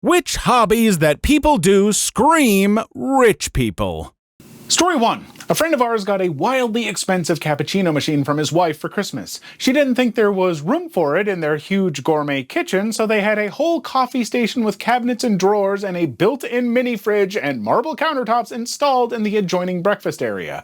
Which hobbies that people do scream rich people? Story 1. A friend of ours got a wildly expensive cappuccino machine from his wife for Christmas. She didn't think there was room for it in their huge gourmet kitchen, so they had a whole coffee station with cabinets and drawers and a built-in mini fridge and marble countertops installed in the adjoining breakfast area.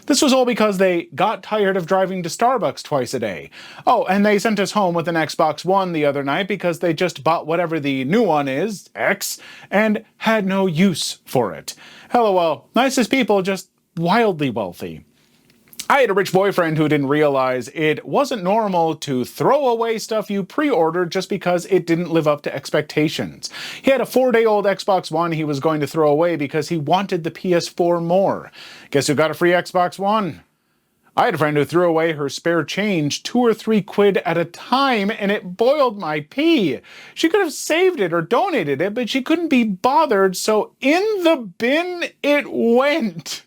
This was all because they got tired of driving to Starbucks twice a day. Oh, and they sent us home with an Xbox One the other night because they just bought whatever the new one is, X, and had no use for it. LOL, nicest people, just wildly wealthy. I had a rich boyfriend who didn't realize it wasn't normal to throw away stuff you pre-ordered just because it didn't live up to expectations. He had a 4-day-old Xbox One he was going to throw away because he wanted the PS4 more. Guess who got a free Xbox One? I had a friend who threw away her spare change 2 or 3 quid at a time, and it boiled my pee. She could have saved it or donated it, but she couldn't be bothered, so in the bin it went.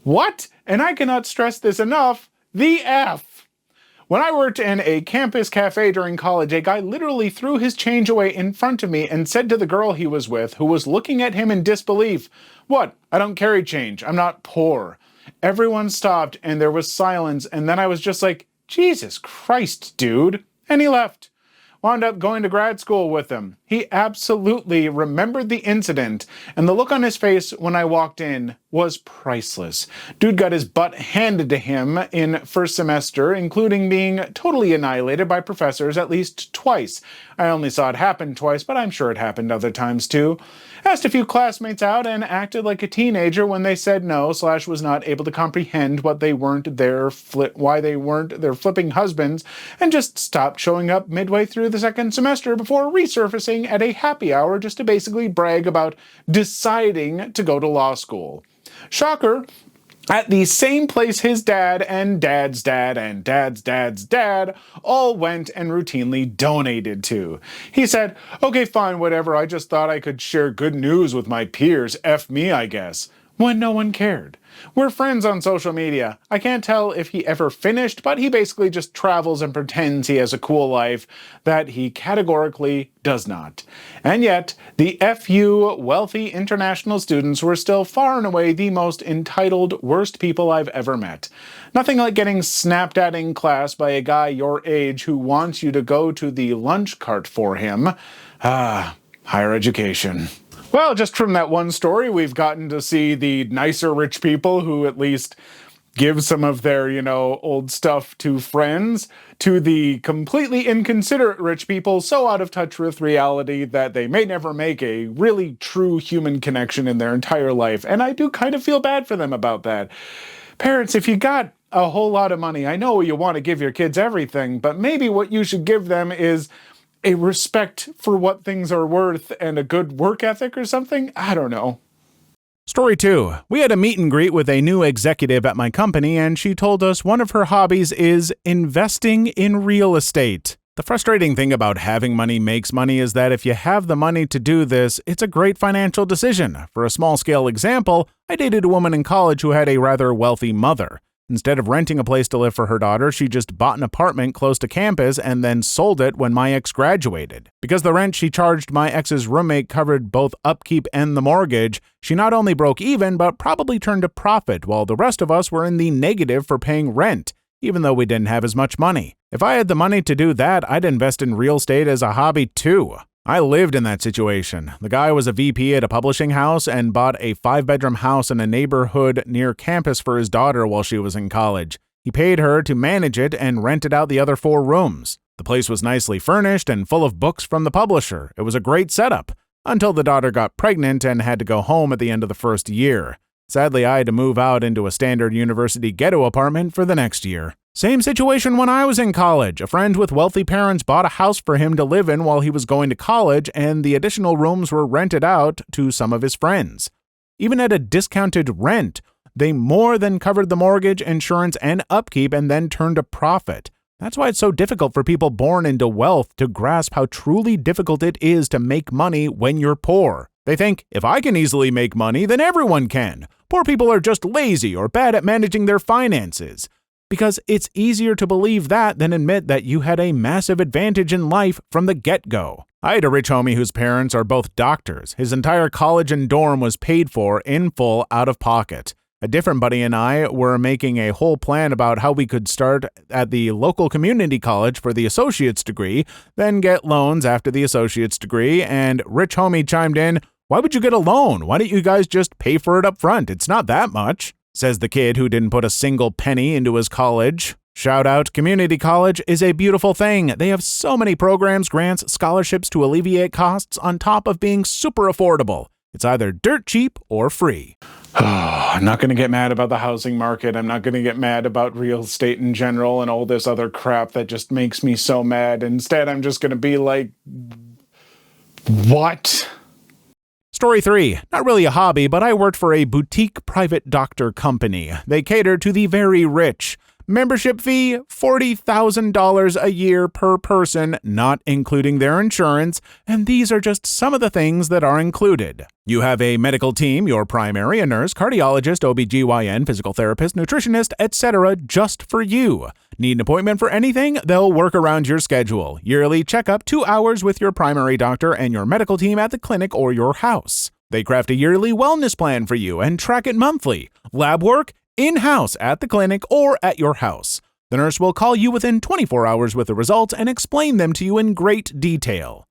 What? And I cannot stress this enough, the F. When I worked in a campus cafe during college, a guy literally threw his change away in front of me and said to the girl he was with, who was looking at him in disbelief, "What? I don't carry change. I'm not poor." Everyone stopped and there was silence, and then I was just like, Jesus Christ, dude. And he left. Wound up going to grad school with him. He absolutely remembered the incident, and the look on his face when I walked in was priceless. Dude got his butt handed to him in first semester, including being totally annihilated by professors at least twice. I only saw it happen twice, but I'm sure it happened other times too. Asked a few classmates out and acted like a teenager when they said no / was not able to comprehend what they weren't there, why they weren't their flipping husbands, and just stopped showing up midway through the second semester before resurfacing at a happy hour just to basically brag about deciding to go to law school. Shocker, at the same place his dad and dad's dad and dad's dad's dad all went and routinely donated to. He said, "Okay, fine, whatever, I just thought I could share good news with my peers, F me, I guess," when no one cared. We're friends on social media. I can't tell if he ever finished, but he basically just travels and pretends he has a cool life that he categorically does not. And yet, the FU wealthy international students were still far and away the most entitled, worst people I've ever met. Nothing like getting snapped at in class by a guy your age who wants you to go to the lunch cart for him. Higher education. Well, just from that one story, we've gotten to see the nicer rich people who at least give some of their, old stuff to friends, to the completely inconsiderate rich people so out of touch with reality that they may never make a really true human connection in their entire life. And I do kind of feel bad for them about that. Parents, if you got a whole lot of money, I know you want to give your kids everything, but maybe what you should give them is a respect for what things are worth and a good work ethic or something? I don't know. Story 2. We had a meet and greet with a new executive at my company, and she told us one of her hobbies is investing in real estate. The frustrating thing about having money makes money is that if you have the money to do this, it's a great financial decision. For a small-scale example, I dated a woman in college who had a rather wealthy mother. Instead of renting a place to live for her daughter, she just bought an apartment close to campus and then sold it when my ex graduated. Because the rent she charged my ex's roommate covered both upkeep and the mortgage, she not only broke even, but probably turned a profit, while the rest of us were in the negative for paying rent, even though we didn't have as much money. If I had the money to do that, I'd invest in real estate as a hobby too. I lived in that situation. The guy was a VP at a publishing house and bought a 5-bedroom house in a neighborhood near campus for his daughter while she was in college. He paid her to manage it and rented out the other 4 rooms. The place was nicely furnished and full of books from the publisher. It was a great setup, until the daughter got pregnant and had to go home at the end of the first year. Sadly, I had to move out into a standard university ghetto apartment for the next year. Same situation when I was in college. A friend with wealthy parents bought a house for him to live in while he was going to college, and the additional rooms were rented out to some of his friends. Even at a discounted rent, they more than covered the mortgage, insurance, and upkeep and then turned a profit. That's why it's so difficult for people born into wealth to grasp how truly difficult it is to make money when you're poor. They think, if I can easily make money, then everyone can. Poor people are just lazy or bad at managing their finances. Because it's easier to believe that than admit that you had a massive advantage in life from the get-go. I had a rich homie whose parents are both doctors. His entire college and dorm was paid for in full out of pocket. A different buddy and I were making a whole plan about how we could start at the local community college for the associate's degree, then get loans after the associate's degree, and rich homie chimed in, "Why would you get a loan? Why don't you guys just pay for it up front? It's not that much," says the kid who didn't put a single penny into his college. Shout out, community college is a beautiful thing. They have so many programs, grants, scholarships to alleviate costs on top of being super affordable. It's either dirt cheap or free. I'm not going to get mad about the housing market. I'm not going to get mad about real estate in general and all this other crap that just makes me so mad. Instead, I'm just going to be like, what? Story 3. Not really a hobby, but I worked for a boutique private doctor company. They cater to the very rich. Membership fee, $40,000 a year per person, not including their insurance, and these are just some of the things that are included. You have a medical team, your primary, a nurse, cardiologist, OBGYN, physical therapist, nutritionist, etc. just for you. Need an appointment for anything? They'll work around your schedule. Yearly checkup, 2 hours with your primary doctor and your medical team at the clinic or your house. They craft a yearly wellness plan for you and track it monthly. Lab work? In-house at the clinic or at your house. The nurse will call you within 24 hours with the results and explain them to you in great detail.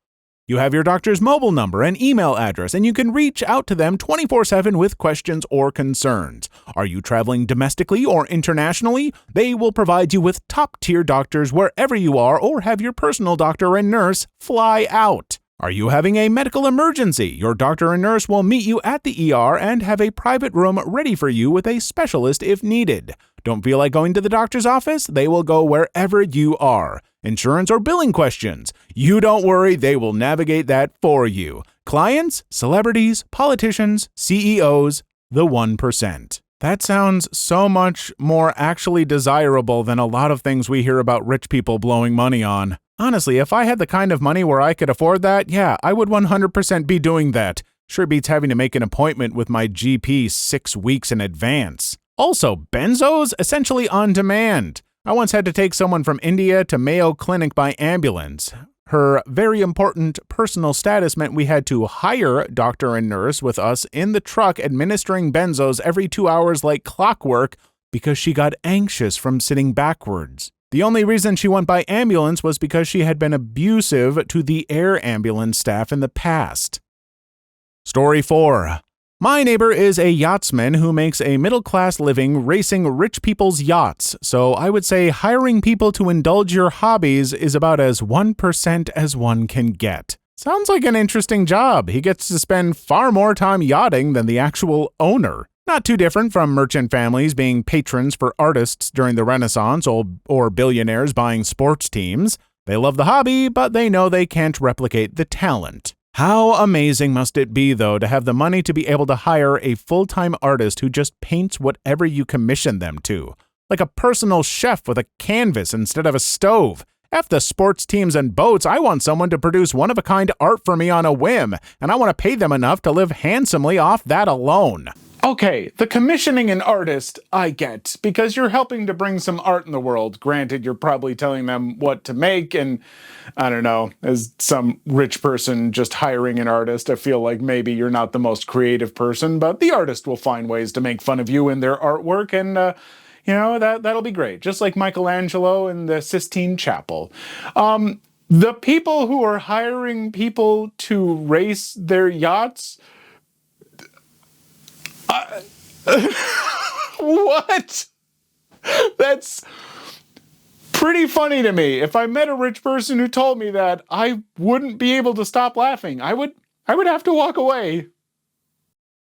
You have your doctor's mobile number and email address, and you can reach out to them 24/7 with questions or concerns. Are you traveling domestically or internationally? They will provide you with top-tier doctors wherever you are, or have your personal doctor and nurse fly out. Are you having a medical emergency? Your doctor and nurse will meet you at the ER and have a private room ready for you with a specialist if needed. Don't feel like going to the doctor's office? They will go wherever you are. Insurance or billing questions? You don't worry, they will navigate that for you. Clients, celebrities, politicians, CEOs, the 1%. That sounds so much more actually desirable than a lot of things we hear about rich people blowing money on. Honestly, if I had the kind of money where I could afford that, yeah, I would 100% be doing that. Sure beats having to make an appointment with my GP 6 weeks in advance. Also, benzos essentially on demand. I once had to take someone from India to Mayo Clinic by ambulance. Her very important personal status meant we had to hire doctor and nurse with us in the truck administering benzos every 2 hours like clockwork because she got anxious from sitting backwards. The only reason she went by ambulance was because she had been abusive to the air ambulance staff in the past. Story 4. My neighbor is a yachtsman who makes a middle-class living racing rich people's yachts, so I would say hiring people to indulge your hobbies is about as 1% as one can get. Sounds like an interesting job. He gets to spend far more time yachting than the actual owner. Not too different from merchant families being patrons for artists during the Renaissance or billionaires buying sports teams. They love the hobby, but they know they can't replicate the talent. How amazing must it be, though, to have the money to be able to hire a full-time artist who just paints whatever you commission them to? Like a personal chef with a canvas instead of a stove. F the sports teams and boats, I want someone to produce one-of-a-kind art for me on a whim, and I want to pay them enough to live handsomely off that alone. Okay, the commissioning an artist, I get, because you're helping to bring some art in the world. Granted, you're probably telling them what to make, and I don't know, as some rich person just hiring an artist, I feel like maybe you're not the most creative person, but the artist will find ways to make fun of you in their artwork, and that'll be great. Just like Michelangelo in the Sistine Chapel. The people who are hiring people to race their yachts, what? That's pretty funny to me. If I met a rich person who told me that, I wouldn't be able to stop laughing. I would have to walk away.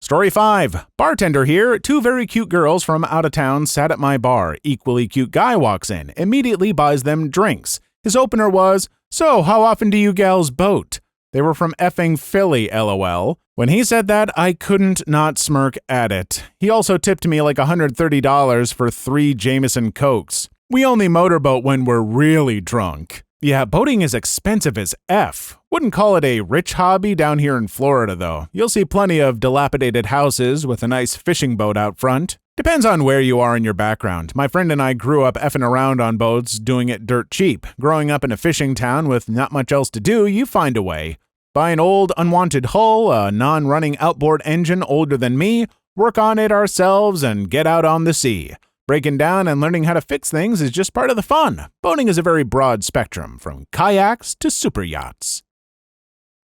Story 5. Bartender here. 2 very cute girls from out of town sat at my bar. Equally cute guy walks in, immediately buys them drinks. His opener was, "So, how often do you gals boat?" They were from effing Philly, LOL. When he said that, I couldn't not smirk at it. He also tipped me like $130 for 3 Jameson Cokes. We only motorboat when we're really drunk. Yeah, boating is expensive as F. Wouldn't call it a rich hobby down here in Florida, though. You'll see plenty of dilapidated houses with a nice fishing boat out front. Depends on where you are in your background. My friend and I grew up effing around on boats, doing it dirt cheap. Growing up in a fishing town with not much else to do, you find a way. Buy an old, unwanted hull, a non-running outboard engine older than me, work on it ourselves, and get out on the sea. Breaking down and learning how to fix things is just part of the fun. Boating is a very broad spectrum, from kayaks to super yachts.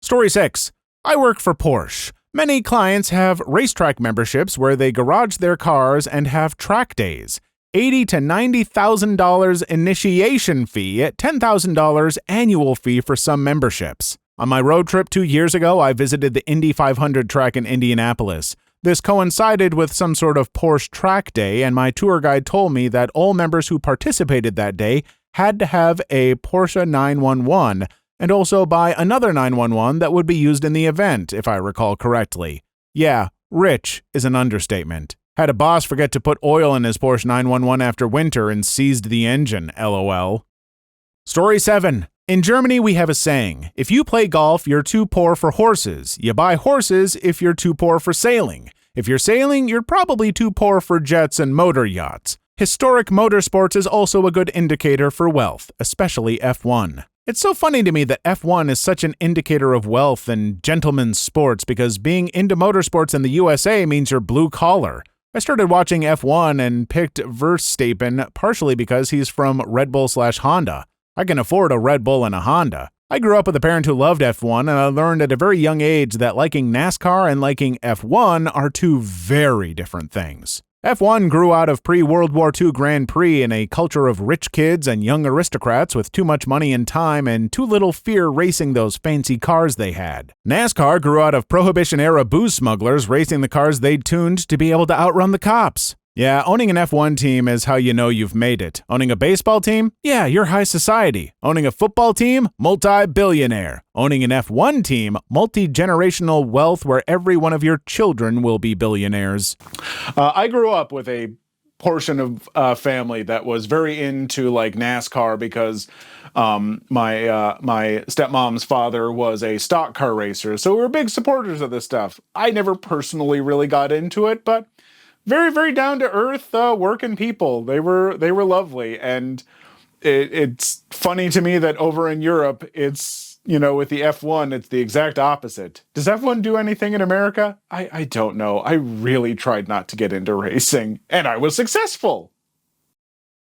Story 6. I work for Porsche. Many clients have racetrack memberships where they garage their cars and have track days. $80,000 to $90,000 initiation fee at $10,000 annual fee for some memberships. On my road trip 2 years ago, I visited the Indy 500 track in Indianapolis. This coincided with some sort of Porsche track day, and my tour guide told me that all members who participated that day had to have a Porsche 911 and also buy another 911 that would be used in the event, if I recall correctly. Yeah, rich is an understatement. Had a boss forget to put oil in his Porsche 911 after winter and seized the engine, LOL. Story 7. In Germany, we have a saying, if you play golf, you're too poor for horses. You buy horses if you're too poor for sailing. If you're sailing, you're probably too poor for jets and motor yachts. Historic motorsports is also a good indicator for wealth, especially F1. It's so funny to me that F1 is such an indicator of wealth and gentleman's sports because being into motorsports in the USA means you're blue collar. I started watching F1 and picked Verstappen partially because he's from Red Bull/Honda. I can afford a Red Bull and a Honda. I grew up with a parent who loved F1, and I learned at a very young age that liking NASCAR and liking F1 are two very different things. F1 grew out of pre-World War II Grand Prix in a culture of rich kids and young aristocrats with too much money and time and too little fear racing those fancy cars they had. NASCAR grew out of Prohibition-era booze smugglers racing the cars they'd tuned to be able to outrun the cops. Yeah, owning an F1 team is how you know you've made it. Owning a baseball team? Yeah, you're high society. Owning a football team? Multi-billionaire. Owning an F1 team? Multi-generational wealth where every one of your children will be billionaires. I grew up with a portion of family that was very into like NASCAR because my stepmom's father was a stock car racer, so we were big supporters of this stuff. I never personally really got into it, but very, very down to earth, working people. They were lovely, and it's funny to me that over in Europe, it's with the F1, it's the exact opposite. Does F1 do anything in America? I don't know. I really tried not to get into racing, and I was successful.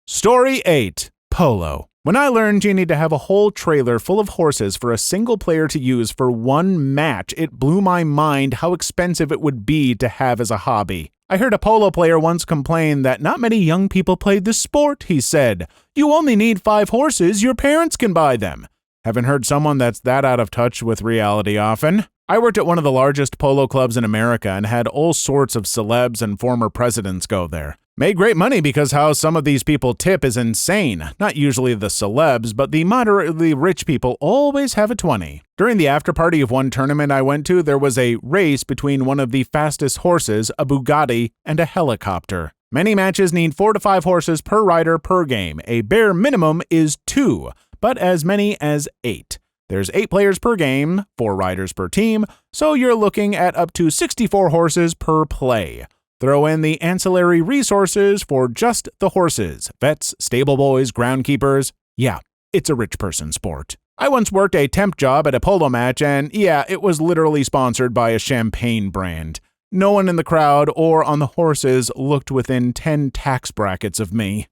Story 8. Polo. When I learned you need to have a whole trailer full of horses for a single player to use for one match, it blew my mind how expensive it would be to have as a hobby. I heard a polo player once complain that not many young people played the sport, he said. You only need 5 horses, your parents can buy them. Haven't heard someone that's that out of touch with reality often. I worked at one of the largest polo clubs in America and had all sorts of celebs and former presidents go there. Made great money because how some of these people tip is insane. Not usually the celebs, but the moderately rich people always have a 20. During the after party of one tournament I went to, there was a race between one of the fastest horses, a Bugatti, and a helicopter. Many matches need 4 to 5 horses per rider per game. A bare minimum is 2, but as many as 8. There's 8 players per game, 4 riders per team, so you're looking at up to 64 horses per play. Throw in the ancillary resources for just the horses, vets, stable boys, groundkeepers. Yeah, it's a rich person sport. I once worked a temp job at a polo match, and yeah, it was literally sponsored by a champagne brand. No one in the crowd or on the horses looked within 10 tax brackets of me.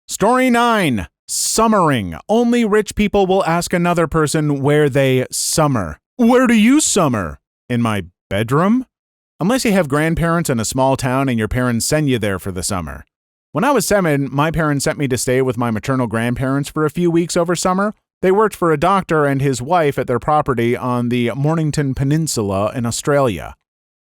Story 9. Summering. Only rich people will ask another person where they summer. Where do you summer? In my bedroom? Unless you have grandparents in a small town and your parents send you there for the summer. When I was 7, my parents sent me to stay with my maternal grandparents for a few weeks over summer. They worked for a doctor and his wife at their property on the Mornington Peninsula in Australia.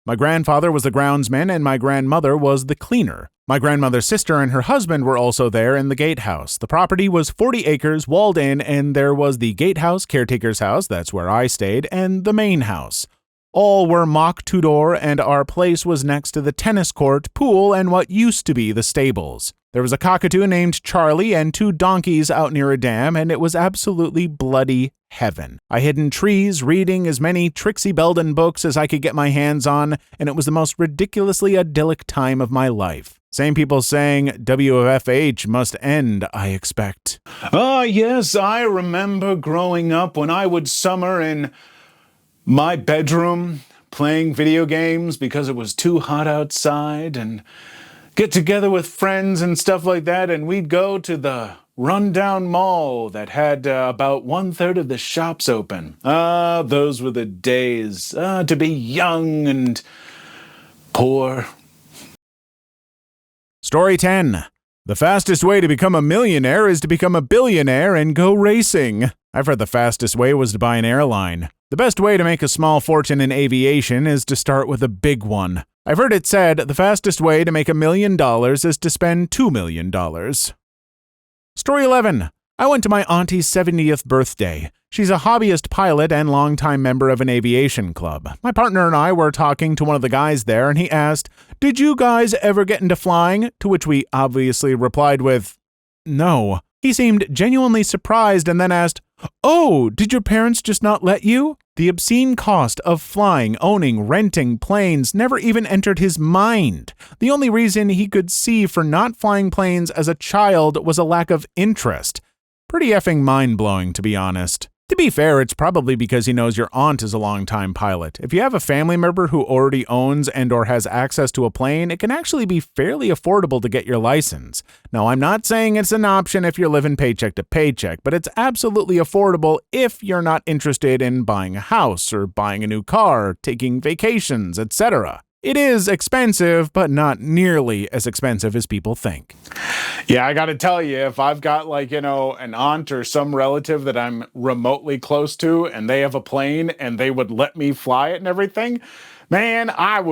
My grandfather was the groundsman and my grandmother was the cleaner. My grandmother's sister and her husband were also there in the gatehouse. The property was 40 acres, walled in, and there was the gatehouse, caretaker's house, that's where I stayed, and the main house. All were mock two-door, and our place was next to the tennis court, pool, and what used to be the stables. There was a cockatoo named Charlie and 2 donkeys out near a dam, and it was absolutely bloody heaven. I hid in trees, reading as many Trixie Belden books as I could get my hands on, and it was the most ridiculously idyllic time of my life. Same people saying WFH must end, I expect. Ah, yes, I remember growing up when I would summer in my bedroom playing video games because it was too hot outside, and get together with friends and stuff like that, and we'd go to the rundown mall that had about 1/3 of the shops open. Ah, those were the days. To be young and poor. Story 10. The fastest way to become a millionaire is to become a billionaire and go racing. I've heard the fastest way was to buy an airline. The best way to make a small fortune in aviation is to start with a big one. I've heard it said the fastest way to make $1 million is to spend $2 million. Story 11. I went to my auntie's 70th birthday. She's a hobbyist pilot and longtime member of an aviation club. My partner and I were talking to one of the guys there, and he asked, "Did you guys ever get into flying?" To which we obviously replied with, "No." He seemed genuinely surprised and then asked, "Oh, did your parents just not let you?" The obscene cost of flying, owning, renting planes never even entered his mind. The only reason he could see for not flying planes as a child was a lack of interest. Pretty effing mind-blowing, to be honest. To be fair, it's probably because he knows your aunt is a longtime pilot. If you have a family member who already owns and or has access to a plane, it can actually be fairly affordable to get your license. Now, I'm not saying it's an option if you're living paycheck to paycheck, but it's absolutely affordable if you're not interested in buying a house or buying a new car, taking vacations, etc. It is expensive, but not nearly as expensive as people think. Yeah, I gotta tell you, if I've got an aunt or some relative that I'm remotely close to and they have a plane and they would let me fly it and everything, man, I'd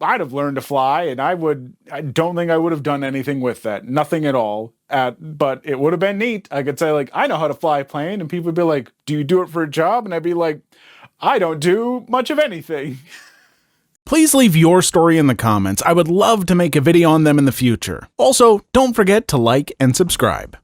have learned to fly, and I don't think I would have done anything with that. Nothing at all. But it would have been neat. I could say, I know how to fly a plane, and people would be like, "Do you do it for a job?" And I'd be like, "I don't do much of anything." Please leave your story in the comments. I would love to make a video on them in the future. Also, don't forget to like and subscribe.